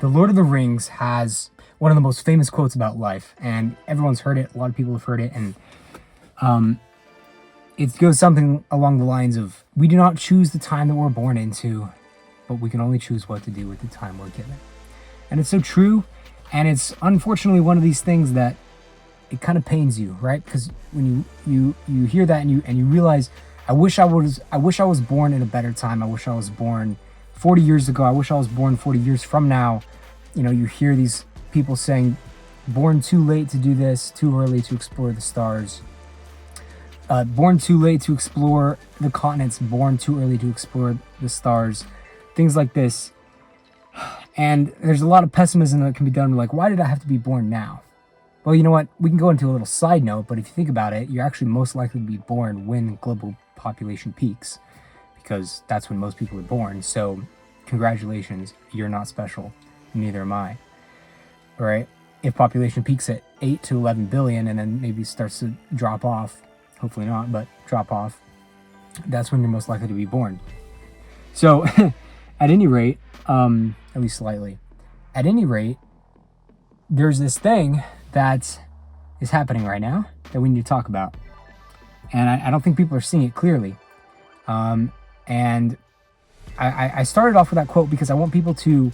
The Lord of the Rings has one of the most famous quotes about life, and everyone's heard it. A lot of people have heard it, and it goes something along the lines of, we do not choose the time that we're born into, but we can only choose what to do with the time we're given. And it's so true, and it's unfortunately one of these things that it kind of pains you, right? Because when you hear that and you realize, I wish I was born in a better time. I wish I was born 40 years ago. I wish I was born 40 years from now. You know, you hear these people saying, born too late to do this, too early to explore the stars. Born too late to explore the continents, born too early to explore the stars. Things like this. And there's a lot of pessimism that can be done. Like, why did I have to be born now? Well, you know what? We can go into a little side note, but if you think about it, you're actually most likely to be born when global population peaks, because that's when most people are born. So congratulations, you're not special. Neither am I. All right? If population peaks at 8 to 11 billion and then maybe starts to drop off, hopefully not, but drop off, that's when you're most likely to be born. So at any rate, at least slightly, at any rate, there's this thing that is happening right now that we need to talk about. And I don't think people are seeing it clearly. And I started off with that quote because I want people to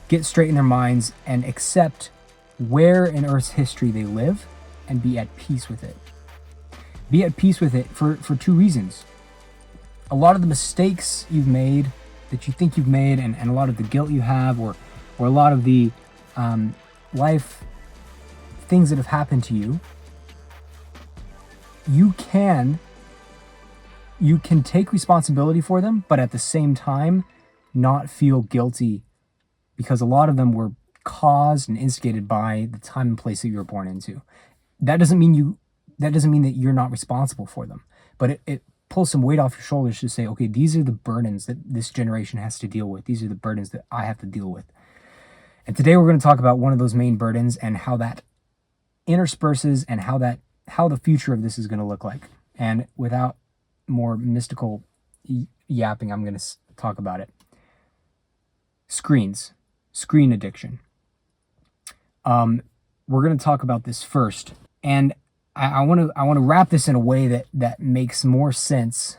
get straight in their minds and accept where in Earth's history they live and be at peace with it. Be at peace with it for two reasons. A lot of the mistakes you've made, that you think you've made, and a lot of the guilt you have, or a lot of the life things that have happened to you, you can take responsibility for them, but at the same time not feel guilty, because a lot of them were caused and instigated by the time and place that you were born into. That doesn't mean that you're not responsible for them, but it pulls some weight off your shoulders to say, okay, these are the burdens that this generation has to deal with. These are the burdens that I have to deal with. And today we're going to talk about one of those main burdens and how that intersperses and how the future of this is going to look like. And without more mystical yapping, I'm going to talk about it. Screen addiction. We're going to talk about this first, and I want to wrap this in a way that makes more sense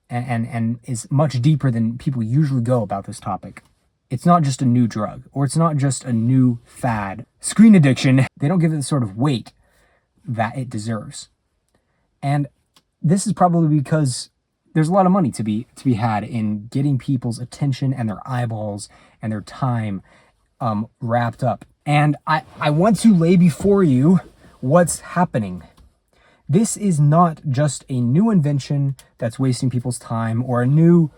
and is much deeper than people usually go about this topic. It's not just a new drug, or it's not just a new fad. Screen addiction, they don't give it the sort of weight that it deserves. And this is probably because there's a lot of money to be had in getting people's attention and their eyeballs and their time wrapped up. And I want to lay before you what's happening. This is not just a new invention that's wasting people's time, or a new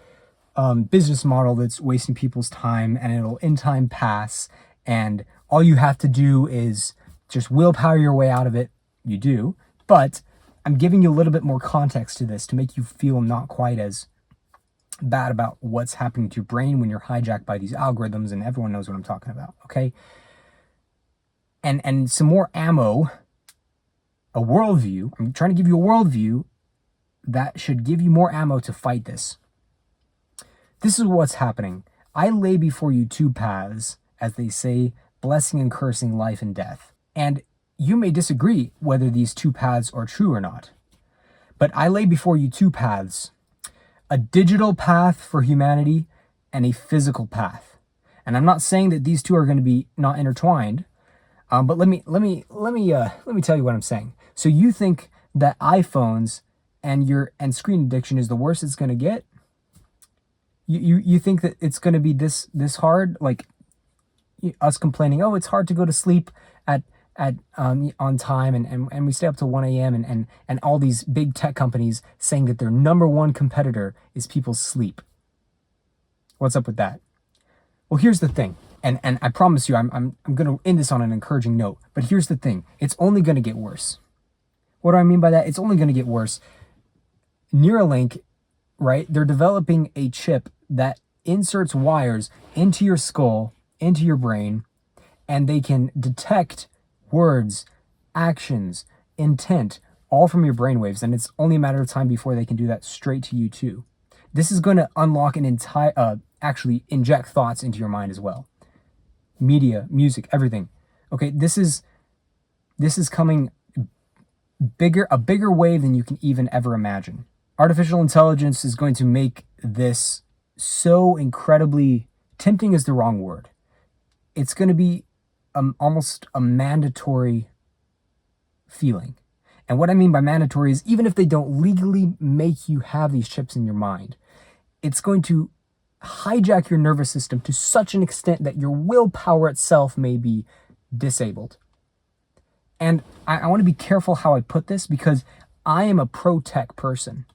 business model that's wasting people's time, and it'll in time pass, and all you have to do is just willpower your way out of it. You do, but I'm giving you a little bit more context to this to make you feel not quite as bad about what's happening to your brain when you're hijacked by these algorithms, and everyone knows what I'm talking about, okay? And some more ammo, a worldview. I'm trying to give you a worldview that should give you more ammo to fight this. This is what's happening. I lay before you two paths, as they say, blessing and cursing, life and death. And you may disagree whether these two paths are true or not. But I lay before you two paths: a digital path for humanity and a physical path. And I'm not saying that these two are going to be not intertwined, but let me tell you what I'm saying. So you think that iPhones and screen addiction is the worst it's going to get? You think that it's going to be this hard? Like us complaining, oh, it's hard to go to sleep at on time, and we stay up till 1 a.m. and all these big tech companies saying that their number one competitor is people's sleep. What's up with that? Well, here's the thing, and I promise you, I'm going to end this on an encouraging note, but here's the thing: it's only going to get worse. What do I mean by that? It's only going to get worse. Neuralink, right? They're developing a chip that inserts wires into your skull, into your brain, and they can detect words, actions, intent, all from your brainwaves, and it's only a matter of time before they can do that straight to you too. This is going to unlock an entire, actually inject thoughts into your mind as well. media, music, everything. Okay, this is coming a bigger wave than you can even ever imagine. Artificial intelligence is going to make this so incredibly tempting is the wrong word. It's going to be almost a mandatory feeling. And what I mean by mandatory is even if they don't legally make you have these chips in your mind, it's going to hijack your nervous system to such an extent that your willpower itself may be disabled. And I want to be careful how I put this because I am a pro-tech person.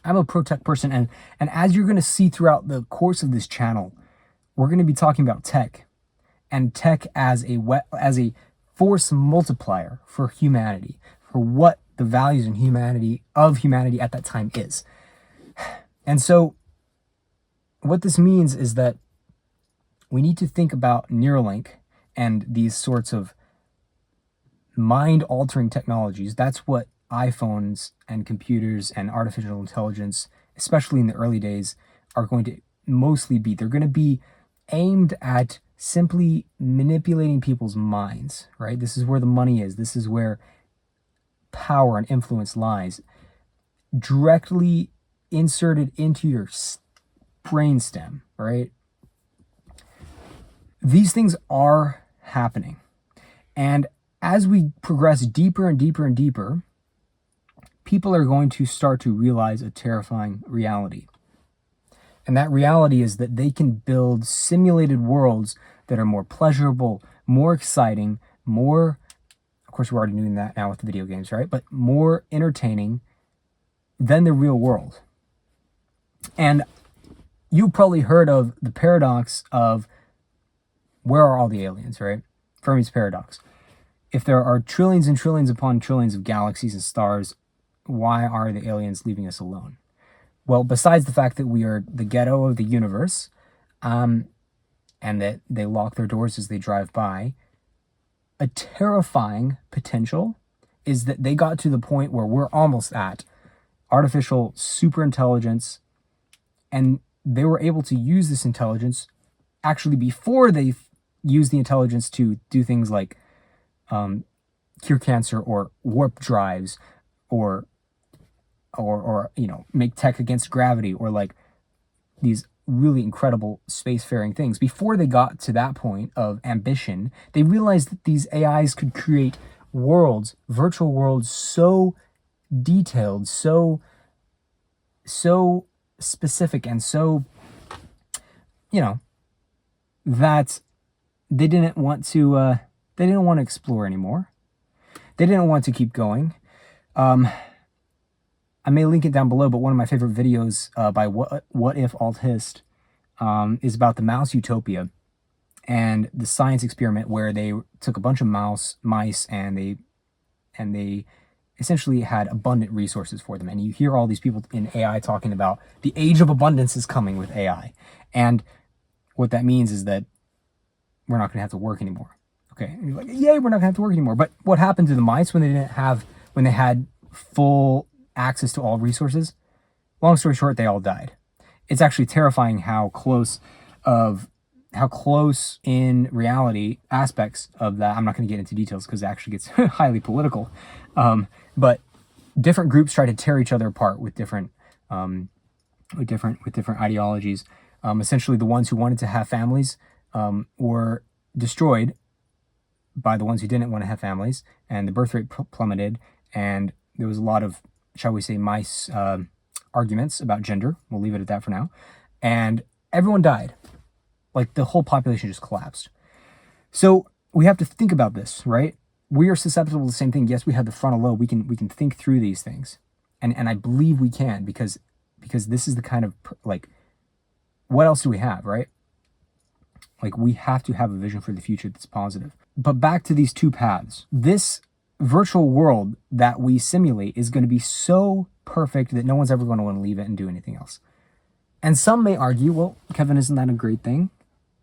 I'm a pro-tech person, and as you're going to see throughout the course of this channel, we're going to be talking about tech, and tech as a force multiplier for humanity, for what the values of humanity at that time is. And so what this means is that we need to think about Neuralink and these sorts of mind-altering technologies. That's what iPhones and computers and artificial intelligence, especially in the early days, are going to mostly be. They're going to be aimed at simply manipulating people's minds, right? This is where the money is. This is where power and influence lies. Directly inserted into your brainstem, right? These things are happening. And as we progress deeper and deeper and deeper, people are going to start to realize a terrifying reality. And that reality is that they can build simulated worlds that are more pleasurable, more exciting, more, of course, we're already doing that now with the video games, right? But more entertaining than the real world. And you probably heard of the paradox of where are all the aliens, right? Fermi's paradox. If there are trillions and trillions upon trillions of galaxies and stars, why are the aliens leaving us alone? Well, besides the fact that we are the ghetto of the universe, and that they lock their doors as they drive by, a terrifying potential is that they got to the point where we're almost at artificial superintelligence, and they were able to use this intelligence actually before they use the intelligence to do things like cure cancer or warp drives or make tech against gravity or like these really incredible spacefaring things. Before they got to that point of ambition, they realized that these AIs could create worlds, virtual worlds, so detailed, so specific, and so, that they didn't want to explore anymore. They didn't want to keep going. I may link it down below, but one of my favorite videos by What If Altist is about the mouse utopia and the science experiment where they took a bunch of mice and they essentially had abundant resources for them. And you hear all these people in AI talking about the age of abundance is coming with AI. And what that means is that we're not going to have to work anymore. Okay, and you're like, yay, we're not going to have to work anymore. But what happened to the mice when they had full access to all resources? Long story short, they all died. It's actually terrifying how close in reality aspects of that. I'm not going to get into details because it actually gets highly political. But different groups try to tear each other apart with different ideologies. Essentially, the ones who wanted to have families were destroyed by the ones who didn't want to have families, and the birth rate plummeted, and there was a lot of, shall we say, mice arguments about gender. We'll leave it at that for now. And everyone died. Like, the whole population just collapsed. So we have to think about this, right? We are susceptible to the same thing. Yes, we have the frontal lobe. We can think through these things. And I believe we can because this is the kind of, like, what else do we have, right? Like, we have to have a vision for the future that's positive. But back to these two paths. This virtual world that we simulate is going to be so perfect that no one's ever going to want to leave it and do anything else. And some may argue, well, Kevin, isn't that a great thing?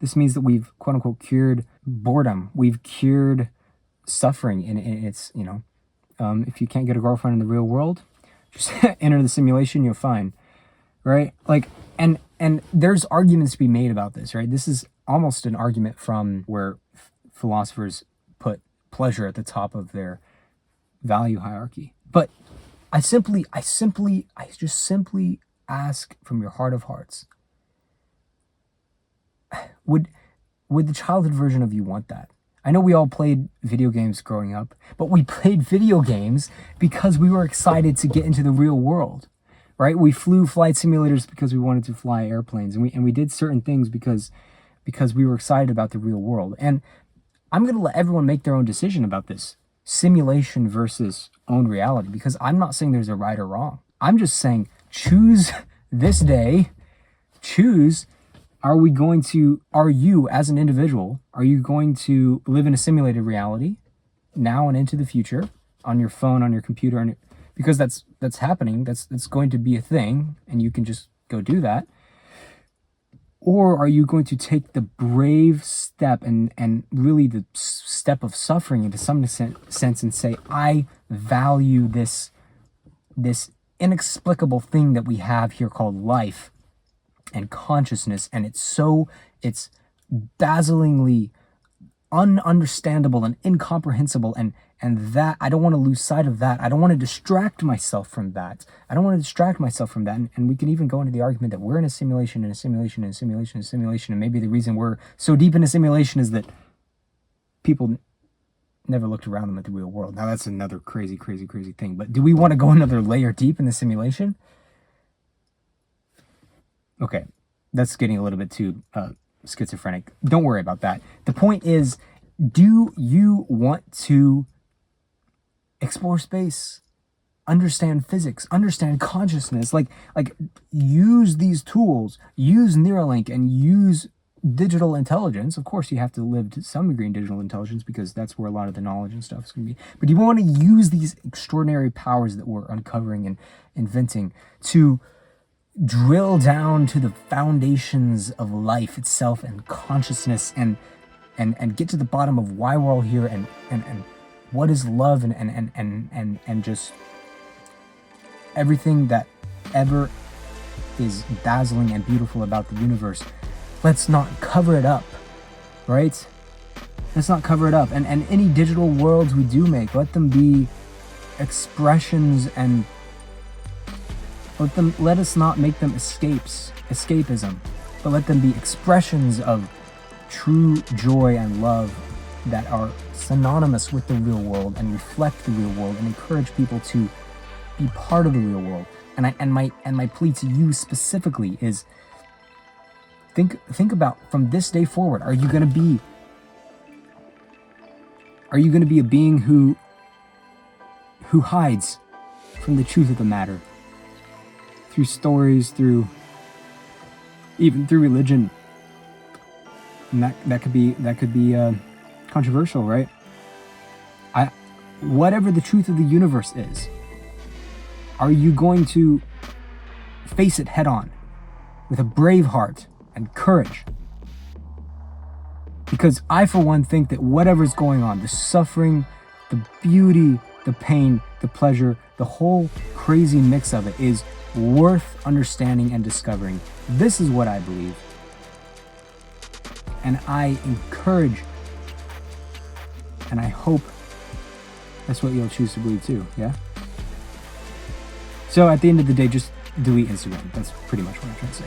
This means that we've, quote unquote, cured boredom. We've cured suffering. And it's, if you can't get a girlfriend in the real world, just enter the simulation, you're fine. Right? Like, and And there's arguments to be made about this, right? This is almost an argument from where philosophers put pleasure at the top of their value hierarchy. But I just simply ask from your heart of hearts, would the childhood version of you want that? I know we all played video games growing up, but we played video games because we were excited to get into the real world, right? We flew flight simulators because we wanted to fly airplanes, and we did certain things because we were excited about the real world. And I'm going to let everyone make their own decision about this simulation versus own reality, because I'm not saying there's a right or wrong. I'm just saying choose this day, choose. Are you as an individual, are you going to live in a simulated reality now and into the future on your phone, on your computer, because that's happening, that's going to be a thing, and you can just go do that? Or are you going to take the brave step and really the step of suffering into some sense and say, I value this inexplicable thing that we have here called life and consciousness, and it's dazzlingly ununderstandable and incomprehensible, and that I don't want to lose sight of that. I don't want to distract myself from that. And we can even go into the argument that we're in a simulation, and maybe the reason we're so deep in a simulation is that people never looked around them at the real world. Now that's another crazy thing, but do we want to go another layer deep in the simulation? Okay, that's getting a little bit too schizophrenic. Don't worry about that. The point is, do you want to explore space, understand physics, understand consciousness, like use these tools, use Neuralink, and use digital intelligence? Of course, you have to live to some degree in digital intelligence because that's where a lot of the knowledge and stuff is going to be. But you want to use these extraordinary powers that we're uncovering and inventing to drill down to the foundations of life itself and consciousness, and get to the bottom of why we're all here, and what is love, and just everything that ever is dazzling and beautiful about the universe. Let's not cover it up, right? Let's not cover it up. And any digital worlds we do make, let them be expressions, and let us not make them escapism, but let them be expressions of true joy and love that are synonymous with the real world and reflect the real world and encourage people to be part of the real world. And my plea to you specifically is think about, from this day forward, are you going to be a being who hides from the truth of the matter through stories, even through religion? And that could be controversial, right? Whatever the truth of the universe is, are you going to face it head on with a brave heart and courage? Because I, for one, think that whatever's going on, the suffering, the beauty, the pain, the pleasure, the whole crazy mix of it is worth understanding and discovering. This is what I believe. And I encourage, and I hope that's what you'll choose to believe too, yeah? So at the end of the day, just delete Instagram. That's pretty much what I'm trying to say.